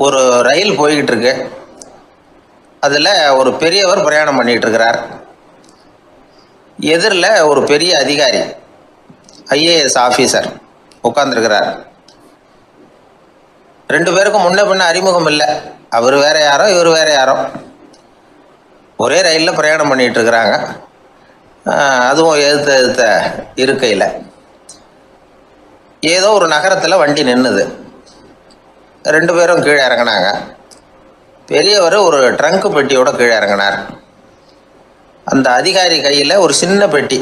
ஒரு ரயில் போய்கிட்டு இருக்கு. அதில் ஒரு பெரியவர் பிரயாணம் பண்ணிகிட்டு இருக்கிறார். எதிரில் ஒரு பெரிய அதிகாரி, ஐஏஎஸ் ஆஃபீஸர் உட்காந்துருக்கிறார். ரெண்டு பேருக்கும் முன்ன பின்ன அறிமுகம் இல்லை. அவர் வேற யாரோ, இவர் வேற யாரோ. ஒரே ரயிலில் பிரயாணம் பண்ணிகிட்டு இருக்கிறாங்க. அதுவும் எதிர்த்த இருக்கையில். ஏதோ ஒரு நகரத்தில் வண்டி நின்றுது. ரெண்டு பேரும் கீழே இறங்கினாங்க. பெரியவர் ஒரு ட்ரங்கு பெட்டியோட கீழே இறங்கினார். அந்த அதிகாரி கையில் ஒரு சின்ன பெட்டி.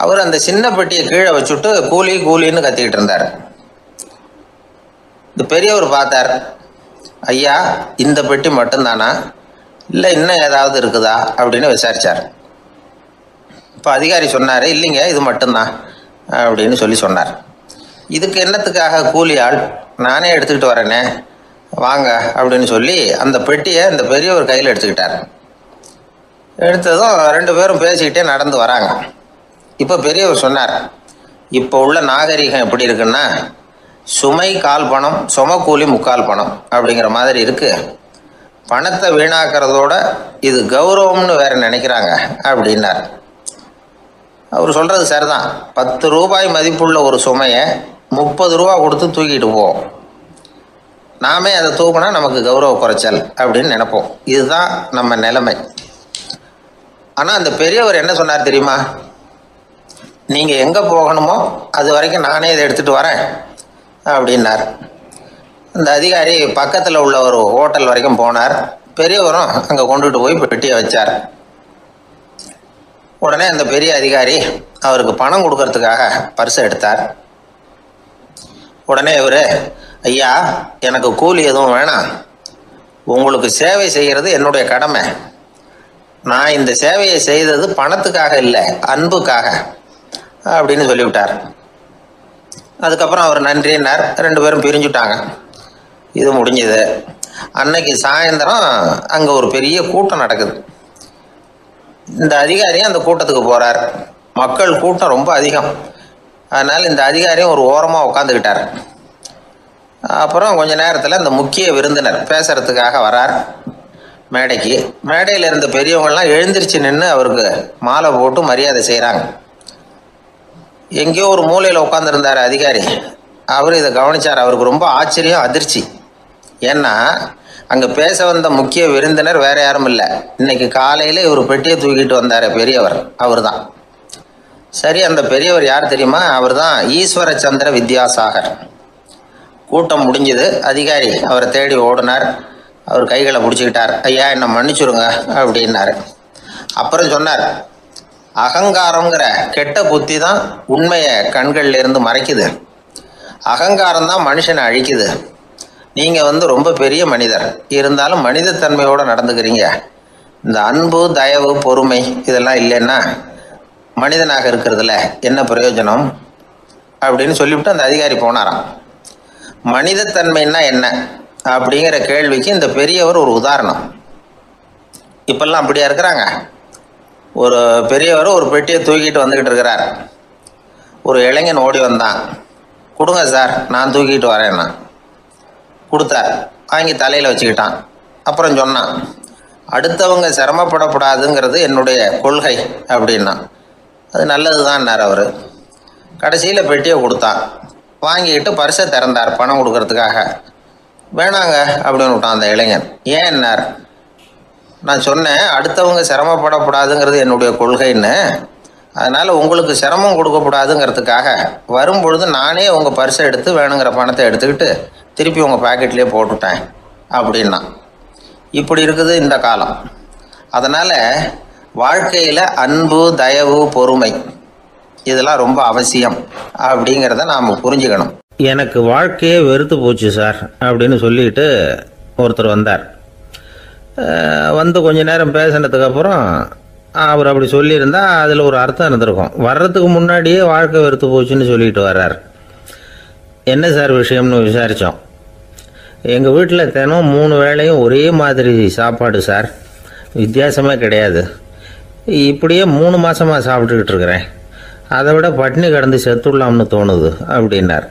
அவர் அந்த சின்ன பெட்டியை கீழே வச்சுட்டு கூலி கூலின்னு கத்திக்கிட்டு இருந்தார். இந்த பெரியவர் பார்த்தார். ஐயா, இந்த பெட்டி மட்டும்தானா, இல்லை இன்னும் ஏதாவது இருக்குதா அப்படின்னு விசாரித்தார். இப்போ அதிகாரி சொன்னார், இல்லைங்க இது மட்டும்தான் அப்படின்னு சொன்னார். இதுக்கு என்னத்துக்காக கூலி ஆள், நானே எடுத்துக்கிட்டு வரேனே, வாங்க அப்படின்னு சொல்லி அந்த பெட்டியை இந்த பெரியவர் கையில் எடுத்துக்கிட்டார். எடுத்ததும் ரெண்டு பேரும் பேசிக்கிட்டே நடந்து வராங்க. இப்போ பெரியவர் சொன்னார், இப்போ உள்ள நாகரிகம் எப்படி இருக்குன்னா, சுமை கால் பணம், சுமக்கூலி முக்கால் பணம் அப்படிங்கிற மாதிரி இருக்கு. பணத்தை வீணாக்கிறதோட இது கௌரவம்னு வேற நினைக்கிறாங்க அப்படின்னார். அவர் சொல்கிறது சரிதான். 10 ரூபாய் மதிப்புள்ள ஒரு சுமையை 30 ரூபா கொடுத்து தூக்கிட்டு போவோம். நாமே அதை தூக்கினா நமக்கு கௌரவ குறைச்சல் அப்படின்னு நினைப்போம். இதுதான் நம்ம நிலைமை. ஆனால் அந்த பெரியவர் என்ன சொன்னார் தெரியுமா? நீங்கள் எங்கே போகணுமோ அது வரைக்கும் நானே இதை எடுத்துகிட்டு வரேன் அப்படின்னார். அந்த அதிகாரி பக்கத்தில் உள்ள ஒரு ஹோட்டல் வரைக்கும் போனார். பெரியவரும் அங்கே கொண்டுட்டு போய் பெட்டியை வச்சார். உடனே அந்த பெரிய அதிகாரி அவருக்கு பணம் கொடுக்கறதுக்காக பர்ஸை எடுத்தார். உடனே இவர், ஐயா எனக்கு கூலி எதுவும் வேணாம், உங்களுக்கு சேவை செய்கிறது என்னுடைய கடமை. நான் இந்த சேவையை செய்தது பணத்துக்காக இல்லை, அன்புக்காக அப்படின்னு சொல்லிவிட்டார். அதுக்கப்புறம் அவர் நன்றினார். ரெண்டு பேரும் பிரிஞ்சுட்டாங்க. இது முடிஞ்சது. அன்னைக்கு சாயந்தரம் அங்கே ஒரு பெரிய கூட்டம் நடக்குது. இந்த அதிகாரியும் அந்த கூட்டத்துக்கு போகிறார். மக்கள் கூட்டம் ரொம்ப அதிகம். அதனால் இந்த அதிகாரியும் ஒரு ஓரமாக உட்காந்துக்கிட்டார். அப்புறம் கொஞ்ச நேரத்தில் இந்த முக்கிய விருந்தினர் பேசுறதுக்காக வரார் மேடைக்கு. மேடையில் இருந்த பெரியவங்கள்லாம் எழுந்திரிச்சு நின்று அவருக்கு மாலை போட்டு மரியாதை செய்கிறாங்க. எங்கேயோ ஒரு மூலையில் உட்காந்துருந்தார் அதிகாரி. அவர் இதை கவனித்தார். அவருக்கு ரொம்ப ஆச்சரியம், அதிர்ச்சி. ஏன்னா அங்கே பேச வந்த முக்கிய விருந்தினர் வேற யாரும் இல்லை, இன்னைக்கு காலையில் இவர் பெட்டியை தூக்கிட்டு வந்தார் பெரியவர், அவர் தான். சரி, அந்த பெரியவர் யார் தெரியுமா? அவர் தான் ஈஸ்வர சந்திர வித்யாசாகர். கூட்டம் முடிஞ்சது. அதிகாரி அவரை தேடி ஓடினார். அவர் கைகளை பிடிச்சிக்கிட்டார். ஐயா என்னை மன்னிச்சுருங்க அப்படின்னாரு. அப்புறம் சொன்னார், அகங்காரங்கிற கெட்ட புத்தி தான் உண்மையை கண்கள்ல இருந்து மறைக்குது. அகங்காரம் தான் மனுஷனை அழிக்குது. நீங்கள் ரொம்ப பெரிய மனிதர், இருந்தாலும் மனிதத்தன்மையோடு நடந்துக்கிறீங்க. இந்த அன்பு, தயவு, பொறுமை இதெல்லாம் இல்லைன்னா மனிதனாக இருக்கிறதுல என்ன பிரயோஜனம் அப்படின்னு சொல்லிவிட்டு அந்த அதிகாரி போனாராம். மனிதத்தன்மைன்னா என்ன அப்படிங்கிற கேள்விக்கு இந்த பெரியவர் ஒரு உதாரணம். இப்பெல்லாம் அப்படியா இருக்கிறாங்க? ஒரு பெரியவர் ஒரு பெட்டியை தூக்கிட்டு வந்துக்கிட்டு இருக்கிறார். ஒரு இளைஞன் ஓடி வந்தான். கொடுங்க சார், நான் தூக்கிட்டு வரேன்னா. கொடுத்தார். வாங்கி தலையில் வச்சுக்கிட்டான். அப்புறம் சொன்னான், அடுத்தவங்க சிரமப்படக்கூடாதுங்கிறது என்னுடைய கொள்கை அப்படின்னா. அது நல்லது தான்னார் அவர். கடைசியில் பெட்டியை கொடுத்தான். வாங்கிக்கிட்டு பர்ஸை திறந்தார் பணம் கொடுக்கறதுக்காக. வேணாங்க அப்படின்னு விட்டான் அந்த இளைஞன். ஏன்னார்? நான் சொன்னேன் அடுத்தவங்க சிரமப்படக்கூடாதுங்கிறது என்னுடைய கொள்கைன்னு. அதனால் உங்களுக்கு சிரமம் கொடுக்கக்கூடாதுங்கிறதுக்காக வரும்பொழுது நானே உங்கள் பர்ஸை எடுத்து வேணுங்கிற பணத்தை எடுத்துக்கிட்டு திருப்பி உங்கள் பாக்கெட்லேயே போட்டுட்டேன் அப்படின்னா. இப்படி இருக்குது இந்த காலம். அதனால் வாழ்க்கையில் அன்பு, தயவு, பொறுமை இதெல்லாம் ரொம்ப அவசியம் அப்படிங்கிறத நாம் புரிஞ்சுக்கணும். எனக்கு வாழ்க்கையே வெறுத்து போச்சு சார் அப்படின்னு சொல்லிட்டு ஒருத்தர் வந்தார். வந்து கொஞ்ச நேரம் பேசினதுக்கப்புறம் அவர் அப்படி சொல்லியிருந்தால் அதில் ஒரு அர்த்தம் இருந்திருக்கும். வர்றதுக்கு முன்னாடியே வாழ்க்கை வெறுத்து போச்சுன்னு சொல்லிட்டு வர்றார். என்ன சார் விஷயம்னு விசாரித்தோம். எங்கள் வீட்டில் தினம் 3 வேளையும் ஒரே மாதிரி சாப்பாடு சார், வித்தியாசமே கிடையாது. இப்படியே 3 மாதமாக சாப்பிட்டுக்கிட்டு இருக்கிறேன். அதை விட பட்டினி கிடந்து செத்துடலாம்னு தோணுது அப்படின்னார்.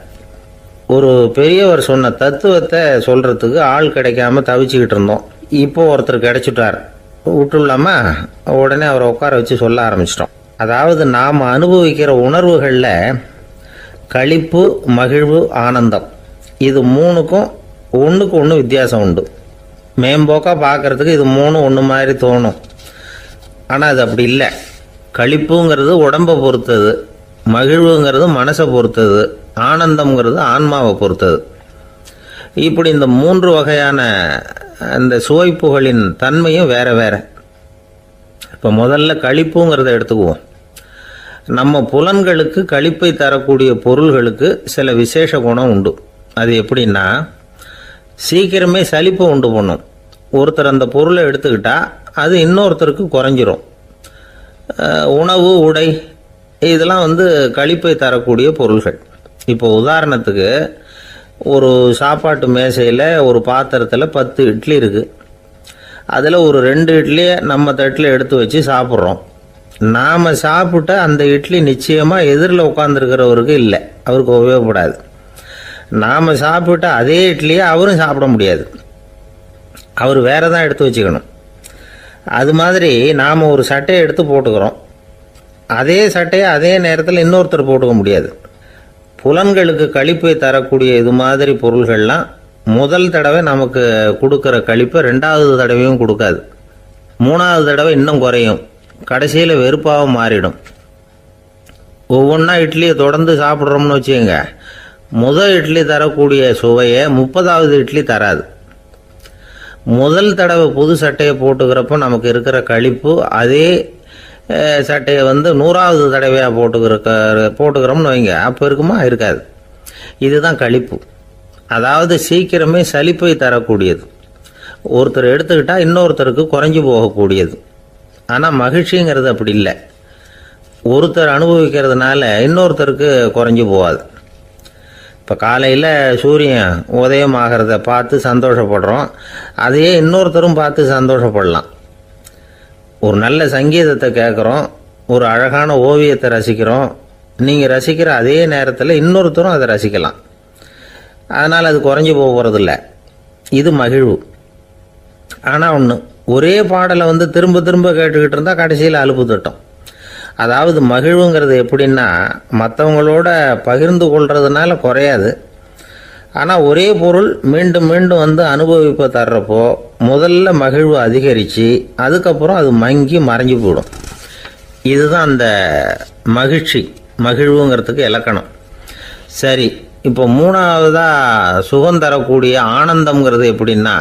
ஒரு பெரியவர் சொன்ன தத்துவத்தை சொல்கிறதுக்கு ஆள் கிடைக்காம தவிச்சுக்கிட்டு இருந்தோம். இப்போ ஒருத்தர் கிடைச்சிட்டார், விட்டுலாமா? உடனே அவரை உட்கார வச்சு சொல்ல ஆரம்பிச்சிட்டோம். அதாவது நாம் அனுபவிக்கிற உணர்வுகளில் களிப்பு, மகிழ்வு, ஆனந்தம் இது மூணுக்கும் ஒன்றுக்கு ஒன்று வித்தியாசம் உண்டு. மேம்போக்காக பார்க்குறதுக்கு இது மூணும் ஒன்று மாதிரி தோணும், ஆனால் அது அப்படி இல்லை. களிப்புங்கிறது உடம்பை பொறுத்தது, மகிழ்வுங்கிறது மனசை பொறுத்தது, ஆனந்தம்ங்கிறது ஆன்மாவை பொறுத்தது. இப்படி இந்த மூன்று வகையான அந்த சுவைப்புகளின் தன்மையும் வேற வேற. இப்போ முதல்ல களிப்புங்கிறத எடுத்துக்குவோம். நம்ம புலன்களுக்கு களிப்பை தரக்கூடிய பொருள்களுக்கு சில விசேஷ குணம் உண்டு. அது எப்படின்னா, சீக்கிரமே சலிப்பை உண்டு பண்ணும். ஒருத்தர் அந்த பொருளை எடுத்துக்கிட்டா அது இன்னொருத்தருக்கு குறைஞ்சிரும். உணவு, உடை இதெல்லாம் களிப்பை தரக்கூடிய பொருள்கள். இப்போ உதாரணத்துக்கு, ஒரு சாப்பாட்டு மேசையில் ஒரு பாத்திரத்தில் 10 இட்லி இருக்குது. அதில் ஒரு 2 இட்லியை நம்ம தட்டில் எடுத்து வச்சு சாப்பிட்றோம். நாம் சாப்பிட்ட அந்த இட்லி நிச்சயமாக எதிரில் உட்காந்துருக்கிறவருக்கு இல்லை, அவருக்கு உபயோகப்படாது. நாம் சாப்பிட்ட அதே இட்லியை அவரும் சாப்பிட முடியாது, அவர் வேற தான் எடுத்து வச்சுக்கணும். அது மாதிரி நாம் ஒரு சட்டையை எடுத்து போட்டுக்கிறோம், அதே சட்டையை அதே நேரத்தில் இன்னொருத்தர் போட்டுக்க முடியாது. புலன்களுக்கு களிப்பை தரக்கூடிய இது மாதிரி பொருள்கள்லாம் முதல் தடவை நமக்கு கொடுக்குற களிப்பை 2வது தடவையும் கொடுக்காது, 3வது தடவை இன்னும் குறையும், கடைசியில் வெறுப்பாக மாறிடும். ஒவ்வொன்றா இட்லியை தொடர்ந்து சாப்பிட்றோம்னு வச்சுக்கோங்க, முதல் இட்லி தரக்கூடிய சுவையை 30வது இட்லி தராது. முதல் தடவை புது சட்டையை போட்டுக்கிறப்போ நமக்கு இருக்கிற களிப்பு அதே சட்டையை 100வது தடவையாக போட்டுக்கிறோம்னு வைங்க, அப்போ இருக்குமா? இருக்காது. இதுதான் களிப்பு. அதாவது சீக்கிரமே சலிப்பை தரக்கூடியது. ஒருத்தர் எடுத்துக்கிட்டால் இன்னொருத்தருக்கு குறைஞ்சி போகக்கூடியது. ஆனால் மகிழ்ச்சிங்கிறது அப்படி இல்லை. ஒருத்தர் அனுபவிக்கிறதுனால இன்னொருத்தருக்கு குறைஞ்சி போகாது. இப்போ காலையில் சூரியன் உதயம் ஆகிறத பார்த்து சந்தோஷப்படுறோம், அதையே இன்னொருத்தரும் பார்த்து சந்தோஷப்படலாம். ஒரு நல்ல சங்கீதத்தை கேட்குறோம், ஒரு அழகான ஓவியத்தை ரசிக்கிறோம், நீங்கள் ரசிக்கிற அதே நேரத்தில் இன்னொருத்தரும் அதை ரசிக்கலாம். அதனால் அது குறைஞ்சி போகிறதில்ல. இது மகிழ்வு. ஆனால் ஒன்று, ஒரே பாடலை திரும்ப திரும்ப கேட்டுக்கிட்டு இருந்தால் கடைசியில் அலுப்பு தட்டும். அதாவது மகிழ்வுங்கிறது எப்படின்னா, மற்றவங்களோட பகிர்ந்து கொள்றதுனால குறையாது. ஆனால் ஒரே பொருள் மீண்டும் மீண்டும் அனுபவிப்பை தர்றப்போ முதல்ல மகிழ்வு அதிகரித்து அதுக்கப்புறம் அது மங்கி மறைஞ்சு போயிடும். இதுதான் அந்த மகிழ்வுங்கிறதுக்கு இலக்கணம். சரி, இப்போ 3வதாக சுகம் தரக்கூடிய ஆனந்தம்ங்கிறது எப்படின்னா,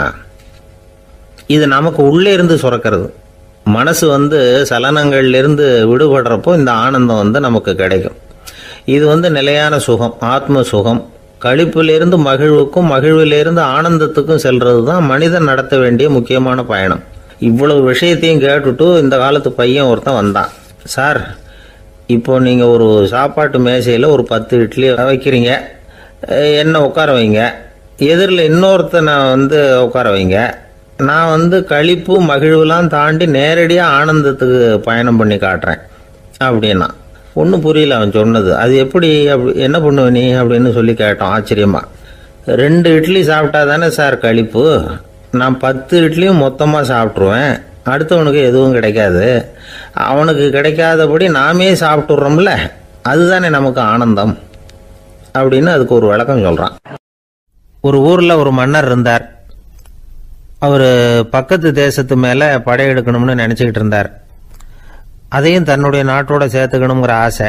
இது நமக்கு உள்ளே இருந்து சுரக்கிறது. மனசு சலனங்கள்லேருந்து விடுபடுறப்போ இந்த ஆனந்தம் நமக்கு கிடைக்கும். இது நிலையான சுகம், ஆத்ம சுகம். களிப்பிலிருந்து மகிழ்வுக்கும், மகிழ்விலிருந்து ஆனந்தத்துக்கும் செல்றது தான் மனிதன் நடத்த வேண்டிய முக்கியமான பயணம். இவ்வளவு விஷயத்தையும் கேட்டுட்டு இந்த காலத்து பையன் ஒருத்தன் வந்தான். சார், இப்போ நீங்கள் ஒரு சாப்பாட்டு மேசையில் ஒரு 10 இட்லி வைக்கிறீங்க, என்ன உட்கார வைங்க, எதிரில் இன்னொருத்தனை உட்கார வைங்க, நான் களிப்பு மகிழ்வுலாம் தாண்டி நேரடியாக ஆனந்தத்துக்கு பயணம் பண்ணி காட்டுறேன் அப்படின்னா. ஒன்றும் புரியல அவன் சொன்னது. அது எப்படி, என்ன பண்ணுவ நீ அப்படின்னு சொல்லி கேட்டோம் ஆச்சரியமாக. 2 இட்லி சாப்பிட்டா தானே சார் களிப்பு, நான் 10 இட்லியும் மொத்தமாக சாப்பிட்ருவேன், அடுத்தவனுக்கு எதுவும் கிடைக்காது, அவனுக்கு கிடைக்காதபடி நாமே சாப்பிட்டுடுறோம்ல, அதுதானே நமக்கு ஆனந்தம் அப்படின்னு அதுக்கு ஒரு விளக்கம் சொல்கிறான். ஒரு ஊரில் ஒரு மன்னர் இருந்தார். அவர் பக்கத்து தேசத்து மேலே படையெடுக்கணும்னு நினச்சிக்கிட்டு இருந்தார். அதையும் தன்னுடைய நாட்டோட சேர்த்துக்கணுங்கிற ஆசை.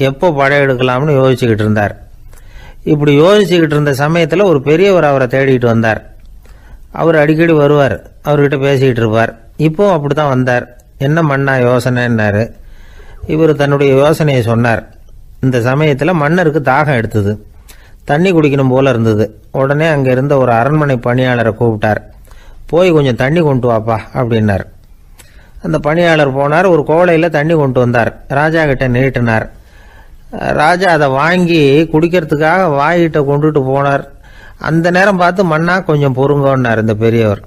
எப்போ படையெடுக்கலாம்னு யோசிச்சுக்கிட்டு இருந்தார். இப்படி யோசிச்சுக்கிட்டு இருந்த சமயத்தில் ஒரு பெரியவர் அவரை தேடிக்கிட்டு வந்தார். அவர் அடிக்கடி வருவார், அவர்கிட்ட பேசிக்கிட்டு இருப்பார். இப்போ அப்படி தான் வந்தார். என்ன மன்னா யோசனைன்னாரு. இவர் தன்னுடைய யோசனையை சொன்னார். இந்த சமயத்தில் மன்னருக்கு தாகம் எடுத்தது, தண்ணி குடிக்கணும் போல இருந்தது. உடனே அங்கே இருந்த ஒரு அரண்மனை பணியாளரை கூப்பிட்டார். போய் கொஞ்சம் தண்ணி கொண்டு வாப்பா அப்படின்னார். அந்த பணியாளர் போனார், ஒரு கோலையில் தண்ணி கொண்டு வந்தார், ராஜா கிட்ட நீட்டினார். ராஜா அதை வாங்கி குடிக்கிறதுக்காக வாய்கிட்ட கொண்டுட்டு போனார். அந்த நேரம் பார்த்து, மன்னா கொஞ்சம் பொறுங்கன்னார் இந்த பெரியவர்.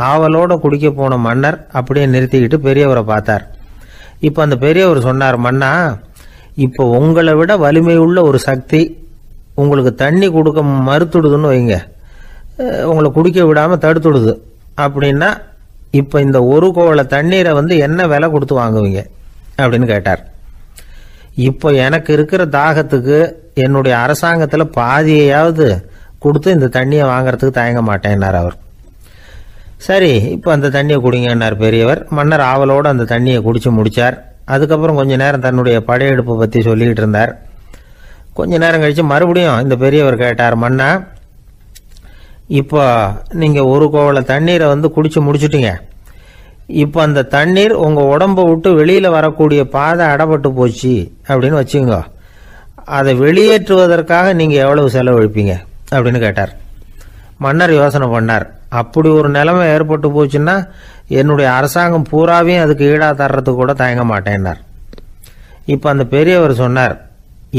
ஆவலோட குடிக்க போன மன்னர் அப்படியே நிறுத்திக்கிட்டு பெரியவரை பார்த்தார். இப்போ அந்த பெரியவர் சொன்னார், மன்னா, இப்போ உங்களை விட வலிமை உள்ள ஒரு சக்தி உங்களுக்கு தண்ணி கொடுக்க மறுத்துடுதுன்னு வைங்க, உங்களை குடிக்க விடாமல் தடுத்துடுது அப்படின்னா இப்போ இந்த ஒரு கோவள தண்ணீரை என்ன விலை கொடுத்து வாங்குவீங்க அப்படின்னு கேட்டார். இப்போ எனக்கு இருக்கிற தாகத்துக்கு என்னுடைய அரசாங்கத்தில் பாதியையாவது கொடுத்து இந்த தண்ணியை வாங்கறதுக்கு தயங்க மாட்டேன்னார் அவர். சரி, இப்போ அந்த தண்ணியை குடிங்கன்னார் பெரியவர். மன்னர் ஆவலோடு அந்த தண்ணியை குடித்து முடித்தார். அதுக்கப்புறம் கொஞ்ச நேரம் தன்னுடைய படையெடுப்பை பற்றி சொல்லிக்கிட்டு இருந்தார். கொஞ்ச நேரம் கழித்து மறுபடியும் இந்த பெரியவர் கேட்டார், மன்னா, இப்போ நீங்கள் ஒரு கோவள தண்ணீரை குடிச்சு முடிச்சுட்டீங்க. இப்போ அந்த தண்ணீர் உங்கள் உடம்பை விட்டு வெளியில் வரக்கூடிய பாதை அடப்பட்டு போச்சு அப்படின்னு வச்சுங்க, அதை வெளியேற்றுவதற்காக நீங்கள் எவ்வளவு செலவழிப்பீங்க அப்படின்னு கேட்டார். மன்னர் யோசனை பண்ணார். அப்படி ஒரு நிலைமை ஏற்பட்டு போச்சுன்னா என்னுடைய அரசாங்கம் பூராவையும் அதுக்கு ஈடாக தர்றதுக்கு கூட தயங்க மாட்டேன்னார். இப்போ அந்த பெரியவர் சொன்னார்,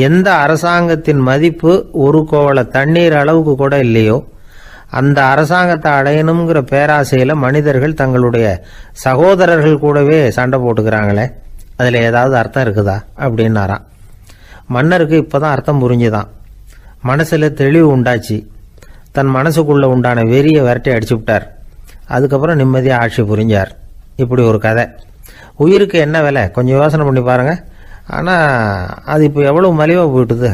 எந்த அரசாங்கத்தின் மதிப்பு ஒரு கோவள தண்ணீர் அளவுக்கு கூட இல்லையோ அந்த அரசாங்கத்தை அடையணுங்கிற பேராசையில் மனிதர்கள் தங்களுடைய சகோதரர்கள் கூடவே சண்டை போட்டுக்கிறாங்களே, அதில் ஏதாவது அர்த்தம் இருக்குதா அப்படின்னாராம். மன்னருக்கு இப்போதான் அர்த்தம் புரிஞ்சுதான். மனசில் தெளிவு உண்டாச்சு. தன் மனசுக்குள்ளே உண்டான வெறியை விரட்டி அடிச்சு விட்டார். அதுக்கப்புறம் நிம்மதியாக ஆட்சி புரிஞ்சார். இப்படி ஒரு கதை. உயிருக்கு என்ன விலை கொஞ்சம் யோசனை பண்ணி பாருங்கள். ஆனால் அது இப்போ எவ்வளோ மலிவாக போயிட்டுது,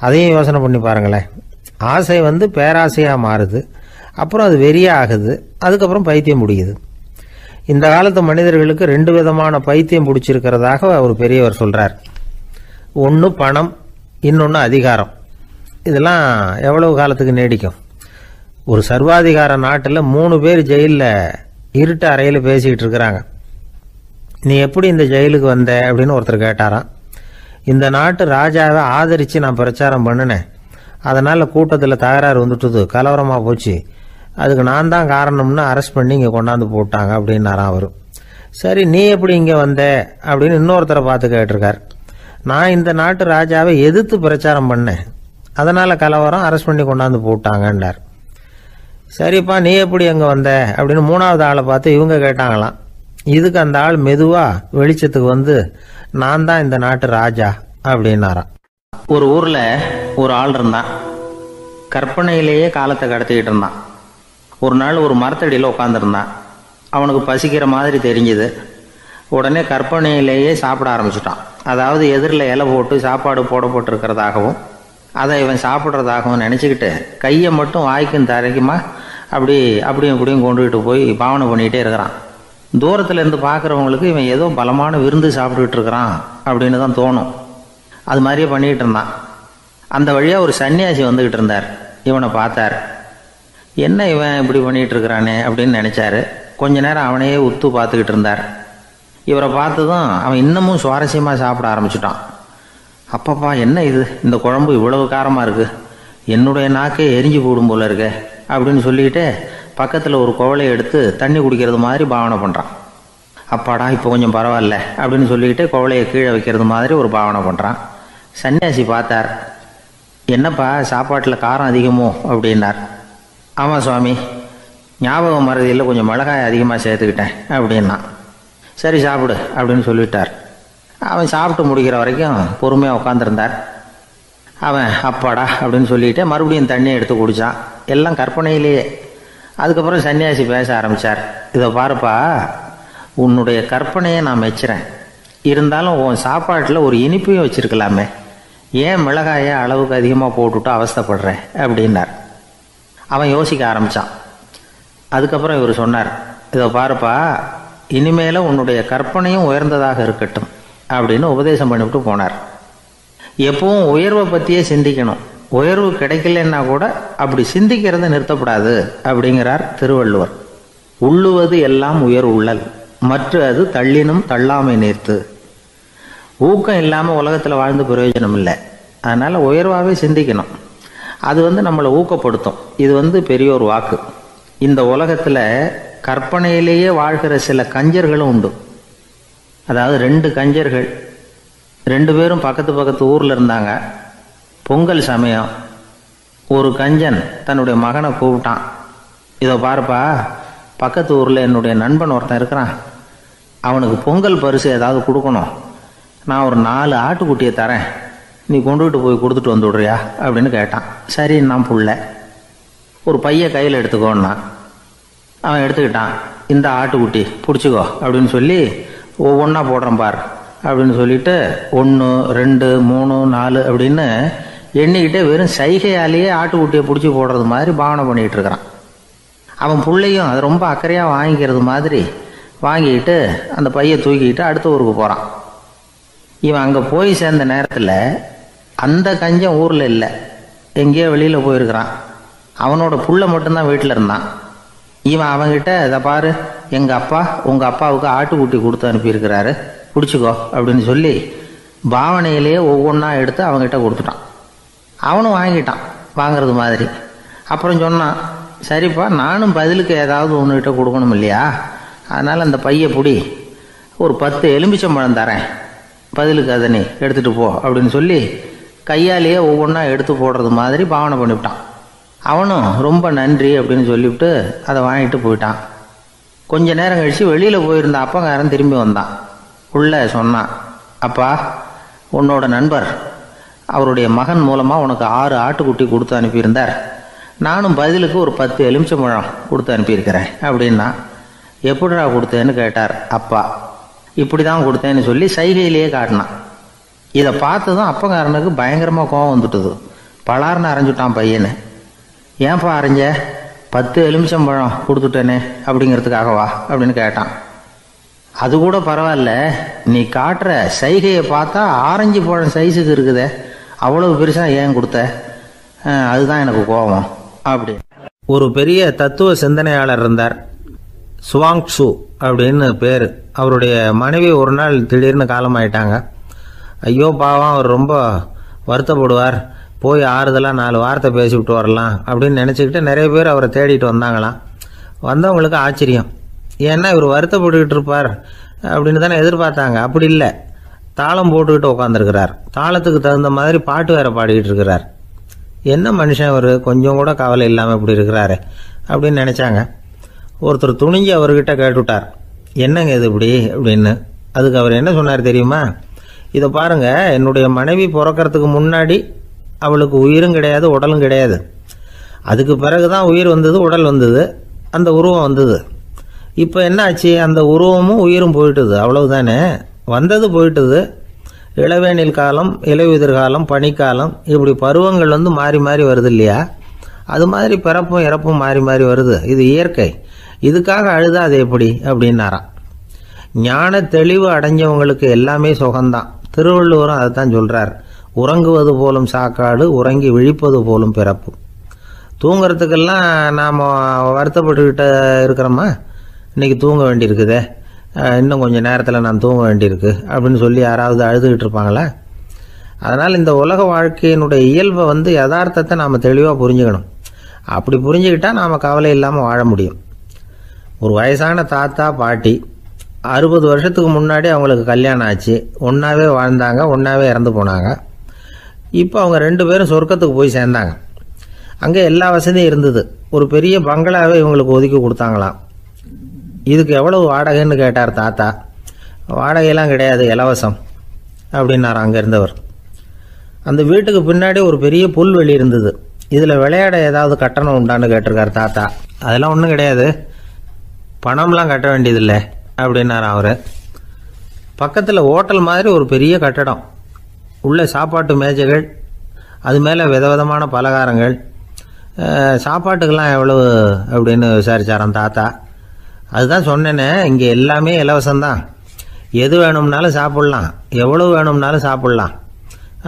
அதையும் யோசனை பண்ணி பாருங்களேன். ஆசை பேராசையாக மாறுது, அப்புறம் அது வெறியாக ஆகுது, அதுக்கப்புறம் பைத்தியம் பிடிக்குது. இந்த காலத்து மனிதர்களுக்கு 2 விதமான பைத்தியம் பிடிச்சிருக்கிறதாக ஒரு பெரியவர் சொல்கிறார். ஒன்று பணம், இன்னொன்று அதிகாரம். இதெல்லாம் எவ்வளவு காலத்துக்கு நீடிக்கும்? ஒரு சர்வாதிகார நாட்டில் 3 பேர் ஜெயிலில் இருட்டு அறையில் பேசிக்கிட்டு இருக்கிறாங்க. நீ எப்படி இந்த ஜெயிலுக்கு வந்த அப்படின்னு ஒருத்தர் கேட்டாராம். இந்த நாட்டு ராஜாவை ஆதரித்து நான் பிரச்சாரம் பண்ணினேன், அதனால் கூட்டத்தில் தகராறு வந்துட்டுது, கலவரமாக போச்சு, அதுக்கு நான் தான் காரணம்னு அரெஸ்ட் பண்ணி இங்கே கொண்டாந்து போட்டாங்க அப்படின்னாராம் அவர். சரி, நீ எப்படி இங்கே வந்த அப்படின்னு இன்னொருத்தரை பார்த்து கேட்டிருக்கார். நான் இந்த நாட்டு ராஜாவை எதிர்த்து பிரச்சாரம் பண்ணேன், அதனால் கலவரம், அரெஸ்ட் பண்ணி கொண்டாந்து போட்டாங்கன்னார். சரிப்பா, நீ எப்படி அங்கே வந்த அப்படின்னு 3வது ஆளை பார்த்து இவங்க கேட்டாங்களாம். இதுக்கு அந்த ஆள் மெதுவாக வெளிச்சத்துக்கு நான் தான் இந்த நாட்டு ராஜா அப்படின்னாராம். ஒரு ஊரில் ஒரு ஆள் இருந்தான். கற்பனையிலேயே காலத்தை கடத்திக்கிட்டு இருந்தான். ஒரு நாள் ஒரு மரத்தடியில் உட்காந்துருந்தான். அவனுக்கு பசிக்கிற மாதிரி தெரிஞ்சுது. உடனே கற்பனையிலேயே சாப்பிட ஆரம்பிச்சிட்டான். அதாவது எதிரில் இலை போட்டு சாப்பாடு போடப்பட்டிருக்கிறதாகவும் அதை இவன் சாப்பிட்றதாகவும் நினச்சிக்கிட்டு கையை மட்டும் வாய்க்கும் தரைக்குமா அப்படியும் இப்படியும் கொண்டுகிட்டு போய் பாவனை பண்ணிகிட்டே இருக்கிறான். தூரத்தில் இருந்து பார்க்குறவங்களுக்கு இவன் ஏதோ பலமான விருந்து சாப்பிட்டுக்கிட்டு இருக்கிறான் அப்படின்னு தான் தோணும். அது மாதிரியே பண்ணிக்கிட்டு இருந்தான். அந்த வழியாக ஒரு சன்னியாசி வந்துக்கிட்டு இருந்தார். இவனை பார்த்தார். என்ன இவன் இப்படி பண்ணிகிட்டு இருக்கிறானே அப்படின்னு நினச்சாரு. கொஞ்ச நேரம் அவனையே உத்து பார்த்துக்கிட்டு இருந்தார். இவரை பார்த்ததும் அவன் இன்னமும் சுவாரஸ்யமாக சாப்பிட ஆரம்பிச்சிட்டான். அப்பப்பா, என்ன இது, இந்த குழம்பு இவ்வளவு காரமாக இருக்குது, என்னுடைய நாக்கே எரிஞ்சு போடும் போல இருக்கு அப்படின்னு சொல்லிக்கிட்டு பக்கத்தில் ஒரு குவளையை எடுத்து தண்ணி குடிக்கிறது மாதிரி பாவனை பண்ணுறான். அப்பாடா, இப்போ கொஞ்சம் பரவாயில்ல அப்படின்னு சொல்லிக்கிட்டு குவளையை கீழே வைக்கிறது மாதிரி ஒரு பாவனை பண்ணுறான். சன்னியாசி பார்த்தார். என்னப்பா, சாப்பாட்டில் காரம் அதிகமோ அப்படின்னார். ஆமாம் சுவாமி, ஞாபகம் மறதியில் கொஞ்சம் மிளகாய் அதிகமாக சேர்த்துக்கிட்டேன் அப்படின்னா. சரி சாப்பிடு அப்படின்னு சொல்லிட்டார். அவன் சாப்பிட்டு முடிக்கிற வரைக்கும் பொறுமையாக உட்காந்துருந்தார். அவன் அப்பாடா அப்படின்னு சொல்லிட்டு மறுபடியும் தண்ணியை எடுத்து குடித்தான். எல்லாம் கற்பனையிலேயே. அதுக்கப்புறம் சன்னியாசி பேச ஆரம்பித்தார். இதை பாருப்பா, உன்னுடைய கற்பனையை நான் மெச்சுறேன், இருந்தாலும் உன் சாப்பாட்டில் ஒரு இனிப்பையும் வச்சுருக்கலாமே, ஏன் மிளகாயை அளவுக்கு அதிகமாக போட்டுவிட்டு அவஸ்தைப்படுறேன் அப்படின்னார். அவன் யோசிக்க ஆரம்பித்தான். அதுக்கப்புறம் இவர் சொன்னார், இதை பாருப்பா, இனிமேல உன்னுடைய கற்பனையும் உயர்ந்ததாக இருக்கட்டும் அப்படின்னு உபதேசம் பண்ணிவிட்டு போனார். எப்பவும் உயர்வை பற்றியே சிந்திக்கணும். உயர்வு கிடைக்கலன்னா கூட அப்படி சிந்திக்கிறத நிறுத்தப்படாது அப்படிங்கிறார் திருவள்ளுவர். உள்ளுவது எல்லாம் உயர் உள்ளல், மற்ற அது தள்ளினும் தள்ளாமை நேர்த்து. ஊக்கம் இல்லாமல் உலகத்தில் வாழ்ந்து பிரயோஜனம் இல்லை. அதனால் உயர்வாகவே சிந்திக்கணும். அது நம்மளை ஊக்கப்படுத்தும். இது பெரியோர் வாக்கு. இந்த உலகத்தில் கற்பனையிலேயே வாழ்கிற சில கஞ்சர்களும் உண்டு. அதாவது 2 கஞ்சர்கள், 2 பேரும் பக்கத்து ஊரில் இருந்தாங்க. பொங்கல் சமயம் ஒரு கஞ்சன் தன்னுடைய மகனை கூப்பிட்டான். இதை பாருப்பா, பக்கத்து ஊரில் என்னுடைய நண்பன் ஒருத்தன் இருக்கிறான், அவனுக்கு பொங்கல் பரிசு ஏதாவது கொடுக்கணும், நான் ஒரு 4 ஆட்டுக்குட்டியை தரேன், நீ கொண்டுகிட்டு போய் கொடுத்துட்டு வந்து விட்றியா அப்படின்னு கேட்டான். சரி, நான் புள்ள ஒரு பைய கையில் எடுத்துக்கோன்னா அவன் எடுத்துக்கிட்டான். இந்த ஆட்டுக்குட்டி பிடிச்சிக்கோ அப்படின்னு சொல்லி ஒவ்வொன்றா போடுறேன் பார் அப்படின்னு சொல்லிட்டு 1 2 3 4 அப்படின்னு எண்ணிக்கிட்டே வெறும் சைகையாலேயே ஆட்டுக்குட்டியை பிடிச்சி போடுறது மாதிரி பாவனை பண்ணிகிட்டு இருக்கிறான். அவன் பிள்ளையும் அதை ரொம்ப அக்கறையாக வாங்கிக்கிறது மாதிரி வாங்கிக்கிட்டு அந்த பையை தூக்கிக்கிட்டு அடுத்த ஊருக்கு போகிறான். இவன் அங்கே போய் சேர்ந்த நேரத்தில் அந்த கஞ்சன் ஊரில் இல்லை, எங்கேயோ வெளியில் போயிருக்கிறான். அவனோட புள்ள மட்டும்தான் வீட்டில் இருந்தான். இவன் அவன்கிட்ட இதை பாரு, எங்கள் அப்பா உங்கள் அப்பாவுக்கு ஆட்டுக்குட்டி கொடுத்து அனுப்பியிருக்கிறாரு, பிடிச்சிக்கோ அப்படின்னு சொல்லி பாவனையிலேயே ஒவ்வொன்றா எடுத்து அவங்ககிட்ட கொடுத்துட்டான். அவனும் வாங்கிட்டான் வாங்கிறது மாதிரி. அப்புறம் சொன்னான், சரிப்பா நானும் பதிலுக்கு ஏதாவது ஒன்றுகிட்ட கொடுக்கணும் இல்லையா, அதனால் அந்த பையை பிடி, ஒரு 10 எலுமிச்சம்பழம் தரேன், பதிலுக்கு அதை நீ எடுத்துகிட்டு போ அப்படின்னு சொல்லி கையாலேயே ஒவ்வொன்றா எடுத்து போடுறது மாதிரி பாவனை பண்ணிவிட்டான். அவனும் ரொம்ப நன்றி அப்படின்னு சொல்லிவிட்டு அதை வாங்கிட்டு போயிட்டான். கொஞ்ச நேரம் கழித்து வெளியில் போயிருந்த அப்பங்காரன் திரும்பி வந்தான். உள்ள சொன்னான், அப்பா உன்னோட நண்பர் அவருடைய மகன் மூலமாக உனக்கு 6 ஆட்டுக்குட்டி கொடுத்து அனுப்பியிருந்தார், நானும் பதிலுக்கு ஒரு 10 எலுமிச்சம்பழம் கொடுத்து அனுப்பியிருக்கிறேன் அப்படின்னா. எப்படிடா கொடுத்தேன்னு கேட்டார் அப்பா. இப்படி தான் கொடுத்தேன்னு சொல்லி சைகையிலேயே காட்டினான். இதை பார்த்ததும் அப்பங்காரனுக்கு பயங்கரமாக கோபம் வந்துட்டுது. பலார்னு அரைஞ்சுட்டான் பையனை. ஏன்ப்பா அரைஞ்ச, 10 எலுமிச்சம்பழம் கொடுத்துட்டேனே அப்படிங்கிறதுக்காகவா அப்படின்னு கேட்டான். அது கூட பரவாயில்ல, நீ காட்டுற சைகையை பார்த்தா ஆரஞ்சு பழம் சைஸுக்கு இருக்குதே, அவ்வளவு பெருசாக ஏன் கொடுத்த, அதுதான் எனக்கு கோபம் அப்படி. ஒரு பெரிய தத்துவ சிந்தனையாளர் இருந்தார், சுவாங்சு அப்படின்னு பேர். அவருடைய மனைவி ஒரு நாள் திடீர்னு காலமாயிட்டாங்க. ஐயோ பாவம், அவர் ரொம்ப வருத்தப்படுவார், போய் ஆறுதலாக 4 வார்த்தை பேசிவிட்டு வரலாம் அப்படின்னு நினச்சிக்கிட்டு நிறைய பேர் அவரை தேடிட்டு வந்தாங்களாம். வந்தவங்களுக்கு ஆச்சரியம், ஏன்னா இவர் வருத்தப்பட்டுக்கிட்டு இருப்பார் அப்படின்னு தானே எதிர்பார்த்தாங்க. அப்படி இல்லை, தாளம் போட்டுக்கிட்டு உட்காந்துருக்கிறார், தாளத்துக்கு தகுந்த மாதிரி பாட்டு வேற பாடிக்கிட்டு இருக்கிறார். என்ன மனுஷன் அவர், கொஞ்சம் கூட கவலை இல்லாமல் இப்படி இருக்கிறாரு அப்படின்னு நினச்சாங்க. ஒருத்தர் துணிஞ்சு அவர்கிட்ட கேட்டுவிட்டார், என்னங்க இது இப்படி அப்படின்னு. அதுக்கு அவர் என்ன சொன்னார் தெரியுமா, இதை பாருங்க, என்னுடைய மனைவி பிறக்கிறதுக்கு முன்னாடி அவளுக்கு உயிரும் கிடையாது உடலும் கிடையாது, அதுக்கு பிறகு தான் உயிர் வந்தது, உடல் வந்தது, அந்த உருவம் வந்தது. இப்போ என்ன ஆச்சு, அந்த உருவமும் உயிரும் போயிட்டுது, அவ்வளவுதானே, வந்தது போயிட்டுது. இளவேனில் காலம், இலையுதிர் காலம், பனிக்காலம், இப்படி பருவங்கள் மாறி மாறி வருது இல்லையா, அது மாதிரி பிறப்பும் இறப்பும் மாறி மாறி வருது, இது இயற்கை, இதுக்காக அழுதா அது எப்படி அப்படின்னாராம். ஞான தெளிவு அடைஞ்சவங்களுக்கு எல்லாமே சுகம்தான். திருவள்ளுவரும் அதை தான் சொல்கிறார், உறங்குவது போலும் சாக்காடு, உறங்கி விழிப்பது போலும் பிறப்பு. தூங்கிறதுக்கெல்லாம் நாம் வருத்தப்பட்டுக்கிட்ட இருக்கிறோமா, இன்றைக்கி தூங்க வேண்டியிருக்குதே, இன்னும் கொஞ்சம் நேரத்தில் நான் தூங்க வேண்டியிருக்கு அப்படின்னு சொல்லி யாராவது அழுதுகிட்டு இருப்பாங்களா? அதனால் இந்த உலக வாழ்க்கையினுடைய இயல்பை யதார்த்தத்தை நாம் தெளிவாக புரிஞ்சுக்கணும். அப்படி புரிஞ்சுக்கிட்டால் நாம் கவலை இல்லாமல் வாழ முடியும். ஒரு வயசான தாத்தா பாட்டி 60 வருஷத்துக்கு முன்னாடி அவங்களுக்கு கல்யாணம் ஆச்சு, ஒன்றாவே வாழ்ந்தாங்க, ஒன்றாவே இறந்து போனாங்க. இப்போ அவங்க 2 பேரும் சொர்க்கத்துக்கு போய் சேர்ந்தாங்க. அங்கே எல்லா வசதியும் இருந்தது. ஒரு பெரிய பங்களாவே இவங்களுக்கு ஒதுக்கி கொடுத்தாங்களாம். இதுக்கு எவ்வளவு வாடகைன்னு கேட்டார் தாத்தா. வாடகையெல்லாம் கிடையாது, இலவசம் அப்படின்னார் அங்கே இருந்தவர். அந்த வீட்டுக்கு பின்னாடி ஒரு பெரிய புல்வெளி இருந்தது. இதில் விளையாட ஏதாவது கட்டணம் உண்டான்னு கேட்டிருக்கார் தாத்தா. அதெல்லாம் ஒன்றும் கிடையாது, பணம்லாம் கட்ட வேண்டியதில்லை அப்படின்னார் அவர். பக்கத்தில் ஹோட்டல் மாதிரி ஒரு பெரிய கட்டடம், உள்ள சாப்பாட்டு மேஜைகள், அது மேலே விதவிதமான பலகாரங்கள். சாப்பாட்டுக்கெல்லாம் எவ்வளவு அப்படின்னு விசாரிச்சாராம் தாத்தா. அதுதான் சொன்னேனே, இங்கே எல்லாமே இலவசம்தான், எது வேணும்னாலும் சாப்பிட்லாம், எவ்வளவு வேணும்னாலும் சாப்பிட்லாம்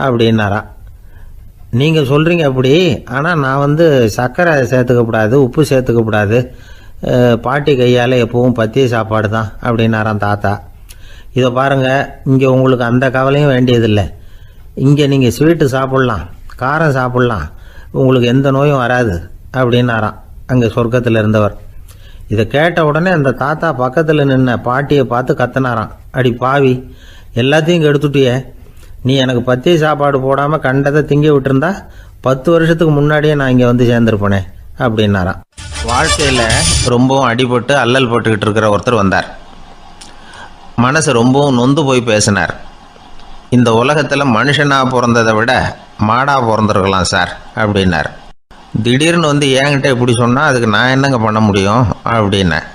அப்படின்னாரா. நீங்கள் சொல்கிறீங்க அப்படி, ஆனால் நான் சர்க்கரை சேர்த்துக்கக்கூடாது, உப்பு சேர்த்துக்கக்கூடாது, பாட்டி கையால் எப்பவும் பத்திய சாப்பாடு தான் அப்படின்னாராம் தாத்தா. இதை பாருங்கள், இங்கே உங்களுக்கு அந்த கவலையும் வேண்டியதில்லை. இங்கே நீங்கள் ஸ்வீட்டு சாப்பிட்லாம், காரம் சாப்பிட்லாம், உங்களுக்கு எந்த நோயும் வராது அப்படின்னாராம் அங்கே சொர்க்கத்தில் இருந்தவர். இதை கேட்ட உடனே அந்த தாத்தா பக்கத்தில் நின்ன பாட்டியை பார்த்து கத்தினாராம், அடி பாவி, எல்லாத்தையும் கெடுத்துட்டியே, நீ எனக்கு பத்திய சாப்பாடு போடாமல் கண்டதை திங்க விட்டுருந்தா 10 வருஷத்துக்கு முன்னாடியே நான் இங்கே சேர்ந்துருப்பேனே அப்படின்னாராம். வாழ்க்கையில் ரொம்பவும் அடிபட்டு அல்லல் போட்டுக்கிட்டு இருக்கிற ஒருத்தர் வந்தார். மனசு ரொம்பவும் நொந்து போய் பேசினார். இந்த உலகத்தில் மனுஷனாக பிறந்ததை விட மாடாக பிறந்திருக்கலாம் சார் அப்படின்னார். திடீர்னு வந்து என்கிட்ட இப்படி சொன்னால் அதுக்கு நான் என்னங்க பண்ண முடியும் அப்படின்னேன்.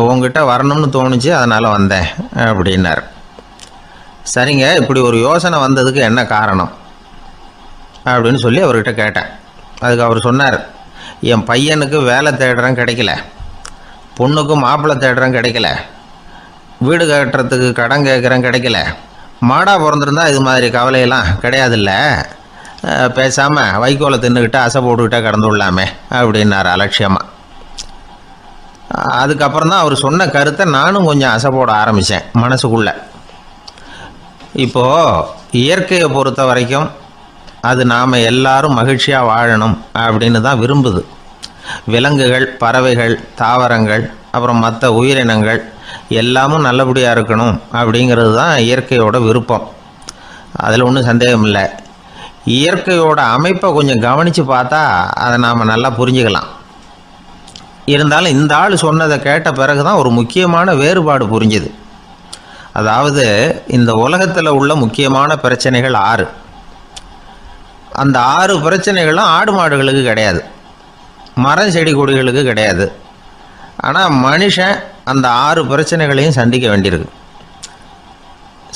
உங்ககிட்ட வரணும்னு தோணுச்சு, அதனால் வந்தேன் அப்படின்னார். சரிங்க, இப்படி ஒரு யோசனை வந்ததுக்கு என்ன காரணம் அப்படின்னு சொல்லி அவர்கிட்ட கேட்டேன். அதுக்கு அவர் சொன்னார், என் பையனுக்கு வேலை தேடுறேன் கிடைக்கல, பொண்ணுக்கு மாப்பிள்ளை தேடுறேன் கிடைக்கல, வீடு கட்டுறதுக்கு கடன் கேட்குறேன் கிடைக்கல, மாடாக பிறந்திருந்தா இது மாதிரி கவலையெல்லாம் கிடையாதுல்ல, பேசாமல் வைக்கோலை தின்னுக்கிட்டு அசை போட்டுக்கிட்டே கடந்து விடலாமே அப்படின்னார் அலட்சியமாக. அதுக்கப்புறம் தான் அவர் சொன்ன கருத்தை நானும் கொஞ்சம் அசை போட ஆரம்பித்தேன் மனசுக்குள்ளே. இப்போது இயற்கையை பொறுத்த வரைக்கும் அது நாம் எல்லாரும் மகிழ்ச்சியாக வாழணும் அப்படின்னு தான் விரும்புது. விலங்குகள், பறவைகள், தாவரங்கள், அப்புறம் மற்ற உயிரினங்கள் எல்லாமும் நல்லபடியாக இருக்கணும் அப்படிங்கிறது தான் இயற்கையோட விருப்பம். அதில் ஒன்றும் சந்தேகம் இல்லை. இயற்கையோட அமைப்பை கொஞ்சம் கவனித்து பார்த்தா அதை நாம் நல்லா புரிஞ்சுக்கலாம். இருந்தாலும் இந்த ஆள் சொன்னதை கேட்ட பிறகு தான் ஒரு முக்கியமான வேறுபாடு புரிஞ்சுது. அதாவது இந்த உலகத்தில் உள்ள முக்கியமான பிரச்சனைகள் 6. அந்த 6 பிரச்சனைகளும் ஆடு மாடுகளுக்கு கிடையாது, மரம் செடி கொடிகளுக்கு கிடையாது. ஆனால் மனுஷன் அந்த 6 பிரச்சனைகளையும் சந்திக்க வேண்டியிருக்கு.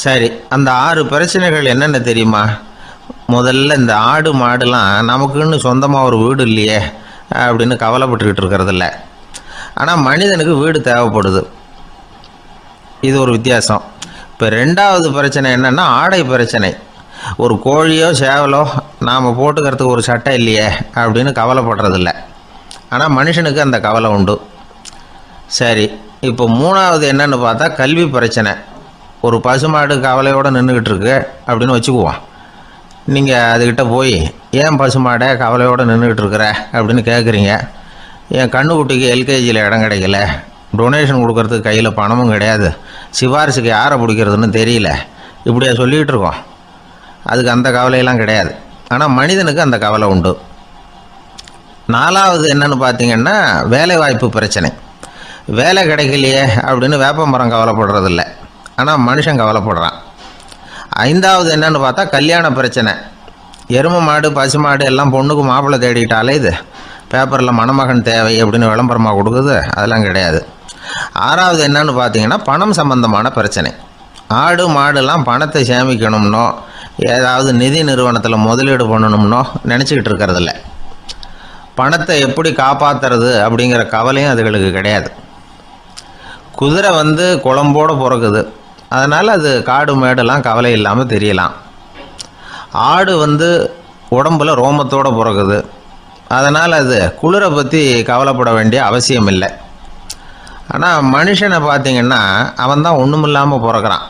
சரி, அந்த 6 பிரச்சனைகள் என்னென்ன தெரியுமா? முதல்ல இந்த ஆடு மாடுலாம் நமக்குன்னு சொந்தமாக ஒரு வீடு இல்லையே அப்படின்னு கவலைப்பட்டுக்கிட்டு இருக்கிறதில்ல. ஆனால் மனிதனுக்கு வீடு தேவைப்படுது. இது ஒரு வித்தியாசம். இப்போ 2வது பிரச்சனை என்னென்னா ஆடை பிரச்சனை. ஒரு கோழியோ சேவலோ நாம் போட்டுக்கிறதுக்கு ஒரு சட்டை இல்லையே அப்படின்னு கவலைப்படுறதில்ல. ஆனால் மனுஷனுக்கு அந்த கவலை உண்டு. சரி, இப்போ 3வது என்னன்னு பார்த்தா கல்வி பிரச்சனை. ஒரு பசுமாடு கவலையோடு நின்றுக்கிட்டு இருக்கு அப்படின்னு வச்சுக்குவோம். நீங்கள் அதுக்கிட்ட போய் ஏன் பசுமாடை கவலையோடு நின்றுக்கிட்டு இருக்கிற அப்படின்னு கேட்குறீங்க. என் கண்ணுக்குட்டிக்கு எல்கேஜியில் இடம் கிடைக்கல, டொனேஷன் கொடுக்கறதுக்கு கையில் பணமும் கிடையாது, சிபாரிசுக்கு யாரை பிடிக்கிறதுன்னு தெரியல, இப்படியா சொல்லிகிட்டு இருக்கோம். அதுக்கு அந்த கவலையெல்லாம் கிடையாது. ஆனால் மனிதனுக்கு அந்த கவலை உண்டு. 4வது என்னன்னு பார்த்தீங்கன்னா வேலைவாய்ப்பு பிரச்சனை. வேலை கிடைக்கலையே அப்படின்னு வேப்ப மரம் கவலைப்படுறதில்ல, ஆனால் மனுஷன் கவலைப்படுறான். 5வது என்னன்னு பார்த்தா கல்யாண பிரச்சனை. எருமை மாடு பசு மாடு எல்லாம் பொண்ணுக்கு மாப்பிள்ளை தேடிக்கிட்டாலே இது பேப்பரில் மணமகன் தேவை அப்படின்னு விளம்பரமாக கொடுக்குது, அதெல்லாம் கிடையாது. 6வது என்னன்னு பார்த்தீங்கன்னா பணம் சம்பந்தமான பிரச்சனை. ஆடு மாடுலாம் பணத்தை சேமிக்கணும்னோ ஏதாவது நிதி நிறுவனத்தில் முதலீடு பண்ணணும்னோ நினச்சிக்கிட்டு இருக்கிறதில்ல. பணத்தை எப்படி காப்பாற்றுறது அப்படிங்கிற கவலையும் அதுகளுக்கு கிடையாது. குதிரை வந்து குளம்போடு பிறக்குது, அதனால் அது காடு மேடெல்லாம் கவலை இல்லாமல் தெரியலாம். ஆடு வந்து உடம்புல ரோமத்தோடு பிறக்குது, அதனால் அது குளிரை பற்றி கவலைப்பட வேண்டிய அவசியம் இல்லை. ஆனால் மனுஷனை பார்த்திங்கன்னா அவன் தான் ஒன்றுமில்லாமல் பிறக்கிறான்.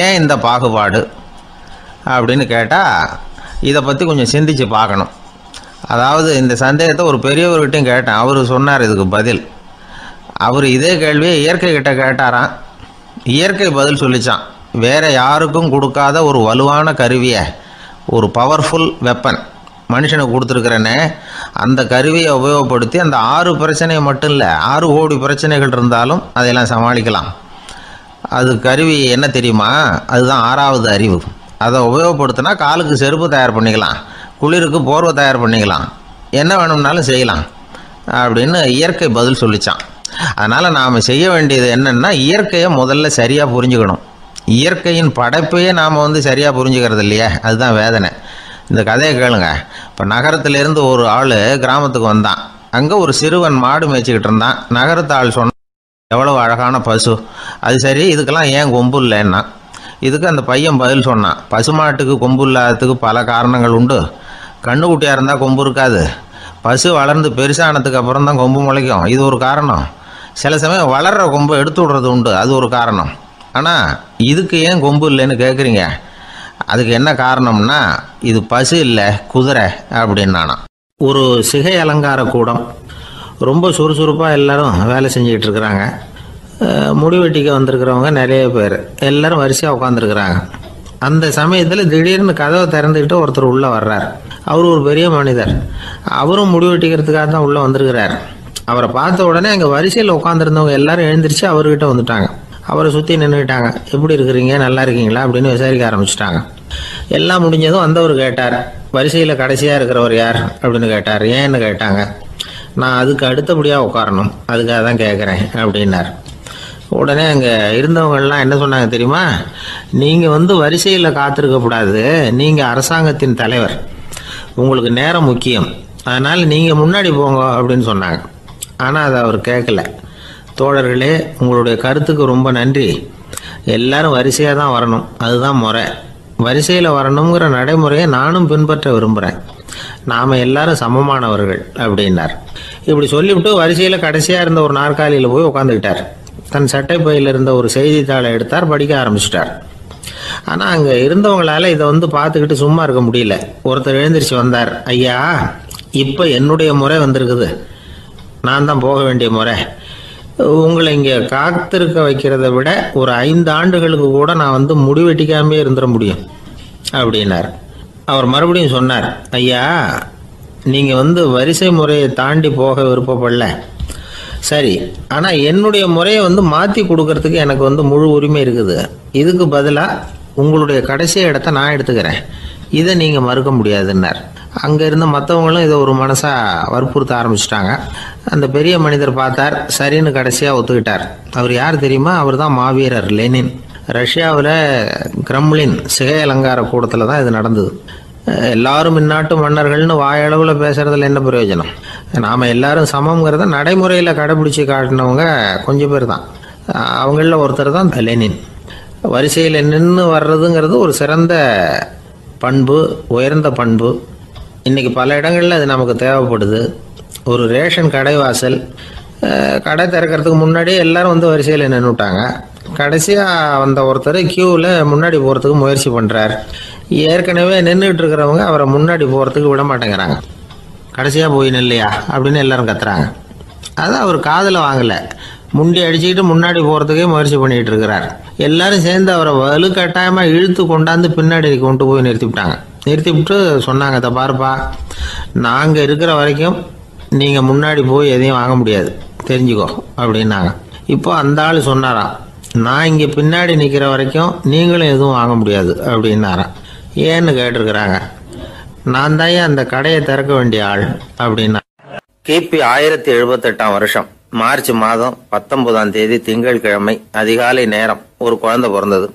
ஏன் இந்த பாகுபாடு அப்படின்னு கேட்டால் இதை பற்றி கொஞ்சம் சிந்திச்சு பார்க்கணும். அதாவது இந்த சந்தேகத்தை ஒரு பெரியவர்கிட்டையும் கேட்டேன். அவர் சொன்னார் இதுக்கு பதில். அவர் இதே கேள்வியை இயற்கை கிட்ட கேட்டாராம். இயற்கை பதில் சொல்லிச்சான். வேறு யாருக்கும் கொடுக்காத ஒரு வலுவான கருவியை, ஒரு பவர்ஃபுல் வெப்பன் மனுஷனுக்கு கொடுத்துருக்குறேன்னு, அந்த கருவியை உபயோகப்படுத்தி அந்த 6 பிரச்சனையை மட்டும் இல்லை 6 கோடி பிரச்சனைகள் இருந்தாலும் அதையெல்லாம் சமாளிக்கலாம். அது கருவி என்ன தெரியுமா? அதுதான் 6வது அறிவு. அதை உபயோகப்படுத்தினா காலுக்கு செருப்பு தயார் பண்ணிக்கலாம், குளிருக்கு போர்வை தயார் பண்ணிக்கலாம், என்ன வேணும்னாலும் செய்யலாம் அப்படின்னு இயற்கை பதில் சொல்லிச்சான். அதனால் நாம் செய்ய வேண்டியது என்னென்னா இயற்கையை முதல்ல சரியாக புரிஞ்சுக்கணும். இயற்கையின் படைப்பையே நாம் வந்து சரியாக புரிஞ்சுக்கிறது இல்லையே, அதுதான் வேதனை. இந்த கதையை கேளுங்க. இப்போ நகரத்திலேருந்து ஒரு ஆள் கிராமத்துக்கு வந்தான். அங்கே ஒரு சிறுவன் மாடு மேய்ச்சிக்கிட்டு இருந்தான். நகரத்து ஆள் சொன்னான், எவ்வளோ அழகான பசு, அது சரி இதுக்கெல்லாம் ஏன் கொம்பு இல்லைன்னா. இதுக்கு அந்த பையன் பதில் சொன்னான், பசுமாட்டுக்கு கொம்பு இல்லாததுக்கு பல காரணங்கள் உண்டு. கண்ணுக்குட்டியாக இருந்தால் கொம்பு இருக்காது, பசு வளர்ந்து பெருசானதுக்கு அப்புறம் தான் கொம்பு முளைக்கும், இது ஒரு காரணம். சில சமயம் வளர்கிற கொம்பை எடுத்து விடுறது உண்டு, அது ஒரு காரணம். ஆனால் இதுக்கு ஏன் கொம்பு இல்லைன்னு கேட்குறீங்க, அதுக்கு என்ன காரணம்னா இது பசு இல்லை குதிரை அப்படின்னானா. ஒரு சிகை அலங்கார கூடம், ரொம்ப சுறுசுறுப்பாக எல்லாரும் வேலை செஞ்சுக்கிட்டு இருக்கிறாங்க. முடிவெட்டிக்க வந்திருக்கிறவங்க நிறைய பேர், எல்லாரும் வரிசையாக உட்காந்துருக்குறாங்க. அந்த சமயத்தில் திடீர்னு கதவை திறந்துக்கிட்டு ஒருத்தர் உள்ளே வர்றார். அவர் ஒரு பெரிய மனிதர், அவரும் முடிவெட்டிக்கிறதுக்காக தான் உள்ளே வந்திருக்கிறார். அவரை பார்த்த உடனே அங்கே வரிசையில் உட்காந்துருந்தவங்க எல்லாரும் எழுந்திரிச்சு அவர்கிட்ட வந்துட்டாங்க. அவரை சுற்றி நின்றுட்டாங்க. எப்படி இருக்கிறீங்க, நல்லா இருக்கீங்களா அப்படின்னு விசாரிக்க ஆரம்பிச்சிட்டாங்க. எல்லாம் முடிஞ்சதும் வந்தவர் கேட்டார், வரிசையில் கடைசியாக இருக்கிறவர் யார் அப்படின்னு கேட்டார். ஏன்னு கேட்டாங்க. நான் அதுக்கு அடுத்தபடியாக உட்காரணும், அதுக்காக தான் கேட்குறேன் அப்படின்னார். உடனே அங்கே இருந்தவங்கள்லாம் என்ன சொன்னாங்க தெரியுமா? நீங்கள் வரிசையில் காத்திருக்கக்கூடாது, நீங்கள் அரசாங்கத்தின் தலைவர், உங்களுக்கு நேரம் முக்கியம், அதனால் நீங்கள் முன்னாடி போங்க அப்படின்னு சொன்னாங்க. ஆனால் அதை அவர் கேட்கல. தோழர்களே, உங்களுடைய கருத்துக்கு ரொம்ப நன்றி. எல்லாரும் வரிசையாக தான் வரணும், அதுதான் முறை. வரிசையில் வரணுங்கிற நடைமுறையை நானும் பின்பற்ற விரும்புகிறேன். நாம் எல்லாரும் சமமானவர்கள் அப்படின்னார். இப்படி சொல்லிவிட்டு வரிசையில் கடைசியாக இருந்த ஒரு நாற்காலியில் போய் உட்காந்துக்கிட்டார். தன் சட்டை பையில் இருந்த ஒரு செய்தித்தாளை எடுத்தார், படிக்க ஆரம்பிச்சிட்டார். ஆனால் அங்கே இருந்தவங்களால இதை பார்த்துக்கிட்டு சும்மா இருக்க முடியல. ஒருத்தர் எழுந்திரிச்சு வந்தார். ஐயா, இப்போ என்னுடைய முறை வந்திருக்குது, நான் தான் போக வேண்டிய முறை. உங்களை இங்கே காத்திருக்க வைக்கிறத விட ஒரு 5 ஆண்டுகளுக்கு கூட நான் முடிவெட்டிக்காமே இருந்துட முடியும் அப்படின்னார். அவர் மறுபடியும் சொன்னார், ஐயா, நீங்கள் வரிசை முறையை தாண்டி போக விருப்பப்படல, சரி, ஆனால் என்னுடைய முறையை மாற்றி கொடுக்கறதுக்கு எனக்கு முழு உரிமை இருக்குது. இதுக்கு பதிலாக உங்களுடைய கடைசி இடத்த நான் எடுத்துக்கிறேன், இதை நீங்கள் மறுக்க முடியாதுன்னார். அங்கே இருந்த மற்றவங்களும் இதை ஒரு மனசாக வற்புறுத்த ஆரம்பிச்சிட்டாங்க. அந்த பெரிய மனிதர் பார்த்தார், சரின்னு கடைசியாக ஒத்துக்கிட்டார். அவர் யார் தெரியுமா? அவர் தான் மாவீரர் லெனின். ரஷ்யாவில் கிரெம்ளின் சிகை அலங்கார கூடத்தில் தான் இது நடந்தது. எல்லாரும் இந்நாட்டு மன்னர்கள்னு வாயளவில் பேசுறதுல என்ன பிரயோஜனம்? நாம் எல்லாரும் சமங்கிறத நடைமுறையில் கடைபிடிச்சி காட்டினவங்க கொஞ்சம் பேர் தான். அவங்களில் ஒருத்தர் தான் லெனின். வரிசையில் நின்று வர்றதுங்கிறது ஒரு சிறந்த பண்பு, உயர்ந்த பண்பு. இன்றைக்கி பல இடங்களில் அது நமக்கு தேவைப்படுது. ஒரு ரேஷன் கடை வாசல், கடை திறக்கிறதுக்கு முன்னாடியே எல்லாரும் வரிசையில் நின்றுட்டாங்க. கடைசியாக வந்த ஒருத்தர் கியூவில் முன்னாடி போகிறதுக்கு முயற்சி பண்ணுறார். ஏற்கனவே நின்றுட்டு இருக்கிறவங்க அவரை முன்னாடி போகிறதுக்கு விட மாட்டேங்கிறாங்க. கடைசியாக போய் நில்லையா அப்படின்னு எல்லாரும் கத்துறாங்க. அது அவர் காதில் வாங்கலை. முண்டி அடிச்சுக்கிட்டு முன்னாடி போகிறதுக்கே முயற்சி பண்ணிகிட்டு இருக்கிறார். எல்லாரும் சேர்ந்து அவரை வலுக்கட்டாயமாக இழுத்து கொண்டாந்து பின்னாடி கொண்டு போய் நிறுத்திவிட்டாங்க. நிறுத்திவிட்டு சொன்னாங்க, இதை பாருப்பா, நாங்கள் இருக்கிற வரைக்கும் நீங்கள் முன்னாடி போய் எதையும் வாங்க முடியாது, தெரிஞ்சுக்கோ அப்படின்னாங்க. இப்போ அந்த ஆள் சொன்னாராம், நான் இங்கே பின்னாடி நிற்கிற வரைக்கும் நீங்களும் எதுவும் வாங்க முடியாது அப்படின்னாராம். ஏன்னு கேட்டிருக்கிறாங்க. நான் தான் அந்த கடையை திறக்க வேண்டிய ஆள் அப்படின்னா. கிபி 1078 வருஷம் மார்ச் மாதம் 19ஆம் தேதி திங்கட்கிழமை அதிகாலை நேரம் ஒரு குழந்தை பிறந்தது.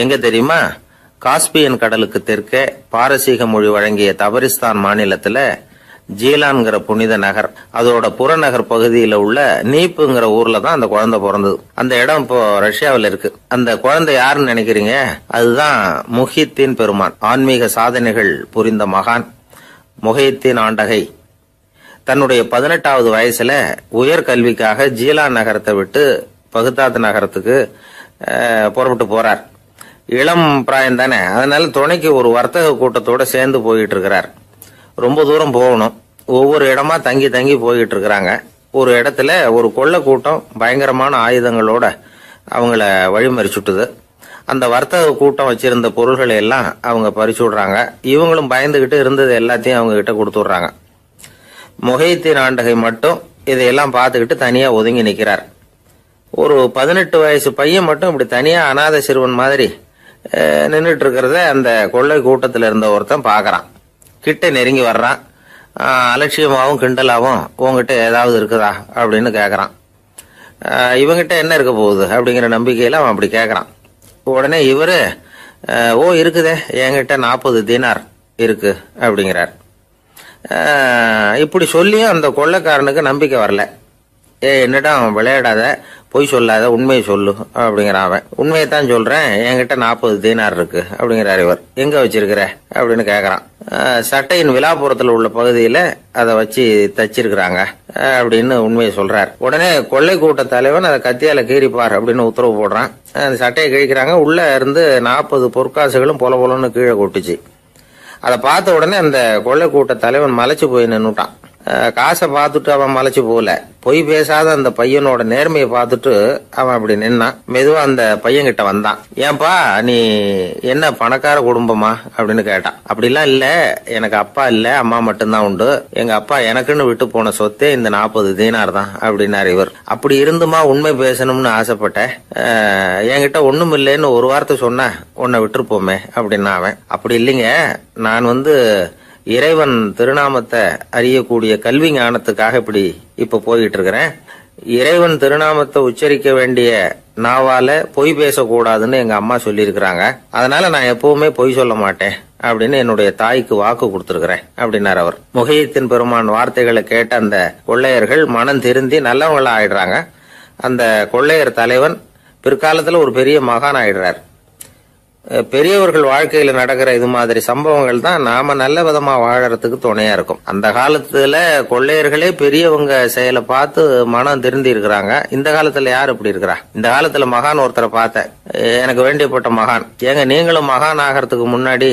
எங்க தெரியுமா? காஸ்பியன் கடலுக்கு தெற்கே பாரசீக மொழி வழங்கிய தபரிஸ்தான் மாநிலத்துல ஜீலான்கிற புனித நகர், அதோட புறநகர் பகுதியில் உள்ள நீப்புங்கிற ஊர்ல தான் அந்த குழந்தை பிறந்தது. அந்த இடம் இப்போ ரஷ்யாவில் இருக்கு. அந்த குழந்தை யாருன்னு நினைக்கிறீங்க? அதுதான் முஹித்தீன் பெருமான், ஆன்மீக சாதனைகள் புரிந்த மகான் முஹித்தீன் ஆண்டகை. தன்னுடைய 18வது வயசுல உயர்கல்விக்காக ஜீலான் நகரத்தை விட்டு பகுதாத் நகரத்துக்கு புறப்பட்டு போறார். இளம் பிராயம் தானே, அதனால துணைக்கு ஒரு வர்த்தக கூட்டத்தோட சேர்ந்து போயிட்டு இருக்கிறார். ரொம்ப தூரம் போகணும். ஒவ்வொரு இடமா தங்கி தங்கி போயிட்டு இருக்கிறாங்க. ஒரு இடத்துல ஒரு கொள்ளை கூட்டம் பயங்கரமான ஆயுதங்களோட அவங்கள வழிமறிச்சுட்டுது. அந்த வர்த்தக கூட்டம் வச்சிருந்த பொருள்களை எல்லாம் அவங்க பறிச்சு விடுறாங்க. இவங்களும் பயந்துகிட்டு இருந்தது எல்லாத்தையும் அவங்க கிட்ட கொடுத்துடுறாங்க. முஹித்தீன் ஆண்டகை மட்டும் இதையெல்லாம் பார்த்துக்கிட்டு தனியா ஒதுங்கி நிற்கிறார். ஒரு 18 வயசு பையன் மட்டும் இப்படி தனியா அநாத சிறுவன் மாதிரி நின்றுட்டு இருக்கிறத அந்த கொள்ளை கூட்டத்தில் இருந்த ஒருத்தன் பாக்குறான். கிட்ட நெருங்கி வர்றான். அலட்சியமாகவும் கிண்டலாகவும் உங்ககிட்ட ஏதாவது இருக்குதா அப்படின்னு கேட்கறான். இவங்கிட்ட என்ன இருக்க போகுது அப்படிங்கிற நம்பிக்கையில அவன் அப்படி கேட்கறான். உடனே இவரு, ஓ இருக்குதே, என்கிட்ட 40 தீனார் இருக்கு அப்படிங்கிறார். இப்படி சொல்லியும் அந்த கொள்ளைக்காரனுக்கு நம்பிக்கை வரல. என்னிடம் விளையாடாத, பொய் சொல்லாத, உண்மையை சொல்லு அப்படிங்கிறான் அவன். உண்மையைத்தான் சொல்றேன், என்கிட்ட 40 தீனார் இருக்கு அப்படிங்கிறார் இவர். எங்க வச்சிருக்கிற அப்படின்னு கேக்குறான். சட்டையின் விழாப்புறத்துல உள்ள பகுதியில அதை வச்சு தச்சிருக்கிறாங்க அப்படின்னு உண்மையை சொல்றார். உடனே கொள்ளை கூட்ட தலைவன் அதை கத்தியால கீறிப்பார் அப்படின்னு உத்தரவு போடுறான். அந்த சட்டையை கிழிக்கிறாங்க. உள்ள இருந்து 40 பொற்காசுகளும் பொல பொலன்னு கீழே கொட்டுச்சு. அதை பார்த்த உடனே அந்த கொள்ளை கூட்ட தலைவன் மலைச்சு போய் நின்னுட்டான். காசை பார்த்துட்டு அவன் மலைச்சு போகல. பொய் பேசாத அந்த பையனோட நேர்மையை பார்த்துட்டு அவன் அப்படி நின்னான். மெதுவா அந்த பையன்கிட்ட வந்தான். ஏன்பா நீ என்ன பணக்கார குடும்பமா அப்படின்னு கேட்டான். அப்படிலாம் இல்ல, எனக்கு அப்பா இல்ல, அம்மா மட்டும்தான் உண்டு. எங்க அப்பா எனக்குன்னு விட்டு போன சொத்தே இந்த 40 தீனார் தான் அப்படின்னாரு இவர். அப்படி இருந்துமா உண்மை பேசணும்னு ஆசைப்பட்டேன். என்கிட்ட ஒண்ணும் இல்லைன்னு ஒரு வார்த்தை சொன்ன உன்னை விட்டுருப்போமே அப்படின்னா அவன். அப்படி இல்லைங்க, நான் இறைவன் திருநாமத்தை அறியக்கூடிய கல்வி ஞானத்துக்காக இப்ப போயிட்டு இருக்கிறேன். இறைவன் திருநாமத்தை உச்சரிக்க வேண்டிய நாவால பொய் பேசக்கூடாதுன்னு எங்க அம்மா சொல்லியிருக்கிறாங்க. அதனால நான் எப்பவுமே பொய் சொல்ல மாட்டேன் அப்படின்னு என்னுடைய தாய்க்கு வாக்கு கொடுத்திருக்கிறேன் அப்படின்னார் அவர். முகையத்தின் பெருமான் வார்த்தைகளை கேட்ட அந்த கொள்ளையர்கள் மனம் திருந்தி நல்லவங்களா ஆயிடுறாங்க. அந்த கொள்ளையர் தலைவன் பிற்காலத்துல ஒரு பெரிய மகான் ஆயிடுறார். பெரியவர்கள் வாழ்க்கையில நடக்கிற இது மாதிரி சம்பவங்கள் தான் நாம நல்ல விதமா வாழறதுக்கு துணையா இருக்கும். அந்த காலத்துல கொள்ளையர்களே பெரியவங்க செயலை பார்த்து மனம் திருந்தி இருக்கிறாங்க. இந்த காலத்துல யார் இப்படி இருக்கிறா? இந்த காலத்துல மகான் ஒருத்தரை பார்த்தேன், எனக்கு வேண்டியப்பட்ட மகான். ஏங்க நீங்களும் மகான் ஆகிறதுக்கு முன்னாடி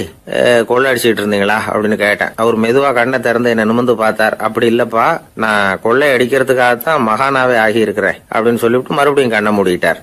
கொள்ளை அடிச்சுட்டு இருந்தீங்களா அப்படின்னு கேட்டேன். அவர் மெதுவா கண்ணை திறந்து என்ன நிமிந்து பார்த்தார். அப்படி இல்லப்பா, நான் கொள்ளை அடிக்கிறதுக்காகத்தான் மகானாவே ஆகி இருக்கிறேன் அப்படின்னு சொல்லிவிட்டு மறுபடியும் கண்ணை மூடிட்டார்.